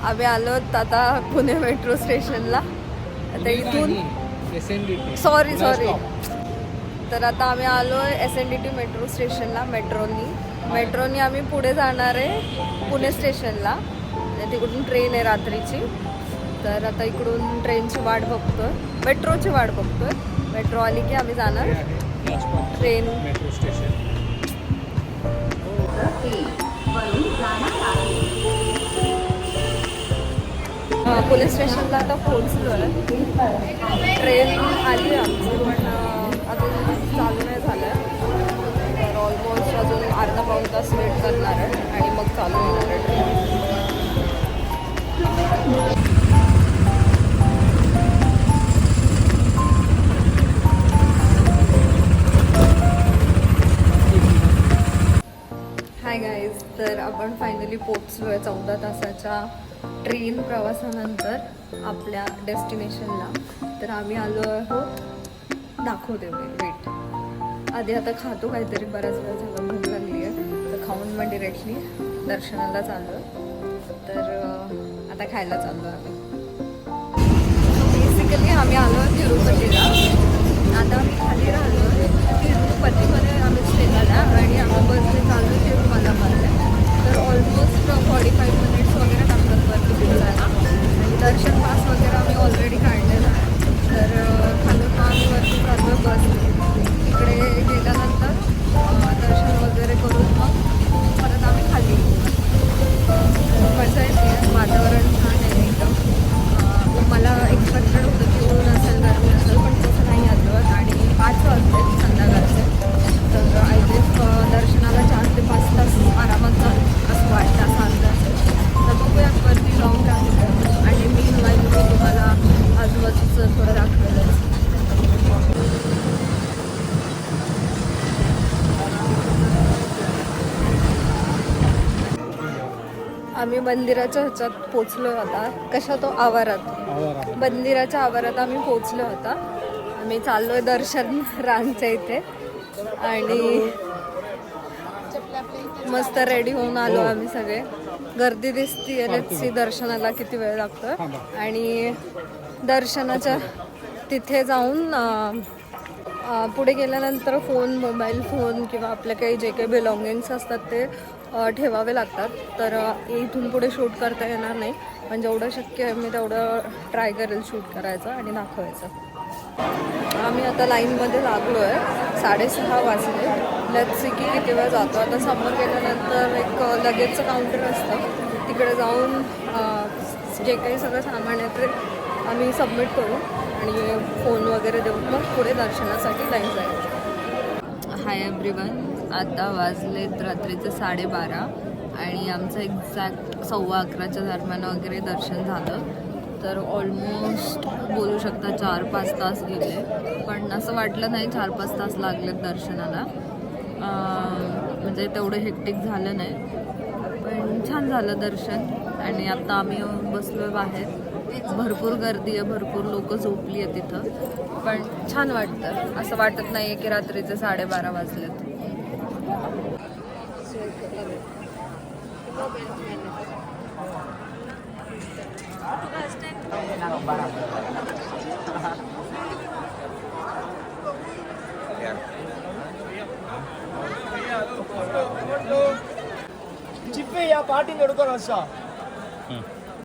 आम्ही आलो आता पुणे मेट्रो स्टेशनला. आता इथून सॉरी तर आता आम्ही आलो आहे SNDT मेट्रो स्टेशनला. मेट्रोनी आम्ही पुढे जाणार आहे पुणे स्टेशनला. तिकडून ट्रेन आहे रात्रीची. तर आता इकडून ट्रेनची वाट बघतोय, मेट्रोची वाट बघतोय. मेट्रो आली की आम्ही जाणार ट्रेन मेट्रो स्टेशन. पुणे स्टेशनला आता पोहोचलो आहे. ट्रेन आली आमची पण अजून चालू नाही झालं. तर ऑलमोस्ट अजून अर्धा पाऊण तास वेट करणार आहे आणि मग चालू होणार आहे ट्रेन. हाय गाईज, तर आपण फायनली पोहोचलो आहे 14 तासाच्या ट्रेन प्रवासानंतर आपल्या डेस्टिनेशनला. तर आम्ही आलो आहोत, दाखवते मी वेट. आधी आता खातो काहीतरी, बऱ्याच वेळ झाला भूक लागली आहे. तर खाऊन मग डिरेक्टली दर्शनाला चाललो आहे. तर आता खायला चाललो आम्ही. बेसिकली आम्ही आलो आहे तिरुपतीला. आता आम्ही खाली राहिलो आहे तिरुपतीमध्ये. आम्ही स्टे झाला आणि आम्ही बसने चाललो तिरुमलामध्ये. तर ऑलमोस्ट 45 मिनिट्स वगैरे लागतात वरती पोहोचायला. आणि दर्शन पास वगैरे आम्ही ऑलरेडी काढलेला आहे. तर खालून आम्ही वरती चाललो बसने. तिकडे गेल्यानंतर दर्शन वगैरे करून मग परत आम्ही खाली मजा येते. वातावरण छान आहे एकदम. मला एक्सपेक्टेड होतं की ऊन असेल, गरमी असेल, पण तसं नाही आलं. आणि 5 वाजले संध्याकाळचे. तर आय गेस दर्शनाला 4 ते 5 तास आरामात जाईल असं वाटतं, असा अंदाज आहे. तर बघूया वरती जाऊन काय. आणि मी तुम्हाला आजूबाजूचं थोडं दाखवलं. आम्ही मंदिराच्या ह्याच्यात पोचलो होता. कशा तो आवारात, मंदिराच्या आवारात आम्ही पोचलो होता. आम्ही चाललो आहे दर्शन रांगच्या इथे. आणि मस्त रेडी होऊन आलो आम्ही सगळे. गर्दी दिसती आहे दर्शनाला, किती वेळ लागतो. आणि दर्शनाच्या तिथे जाऊन पुढे गेल्यानंतर मोबाईल फोन किंवा आपले काही जे काही बिलॉंगिंग्स असतात ते ठेवावे लागतात. तर इथून पुढे शूट करता येणार नाही, पण जेवढं शक्य आहे मी तेवढं ट्राय करेल शूट करायचं आणि दाखवायचं. आम्ही आता लाईनमध्ये लागलो आहे. 6:30 वाजले. लेट्स सी की किती वेळ जातो. आता समोर गेल्यानंतर एक लगेजचं काउंटर असतं, तिकडे जाऊन जे काही सगळं सामान आहे ते आम्ही सबमिट करू आणि फोन वगैरे देऊन मग पुढे दर्शनासाठी लाईन जायचं. हाय एव्हरीवन, आता वाजलेत रात्रीचे 12:30 आणि आमचं एक्झॅक्ट 11:15च्या दरम्यान वगैरे दर्शन झालं. तर ऑलमोस्ट बोलू शकता 4-5 तास गेले, पण असं वाटलं नाही 4-5 तास लागलेत दर्शनाला. म्हणजे तेवढं हेक्टिक झालं नाही, पण छान झालं दर्शन. आणि आता आम्ही बसलो आहे बाहेर. भरपूर गर्दी आहे, भरपूर लोक झोपली आहेत तिथं, पण छान वाटतं. असं वाटत नाही आहे की रात्रीचे 12:30 वाजलेत. ಚಿಪ್ಪೆ ಯಾ ಪಾಟಿಂಗ್ ಹಿಡ್ಕೊಂಡು ವರ್ಷ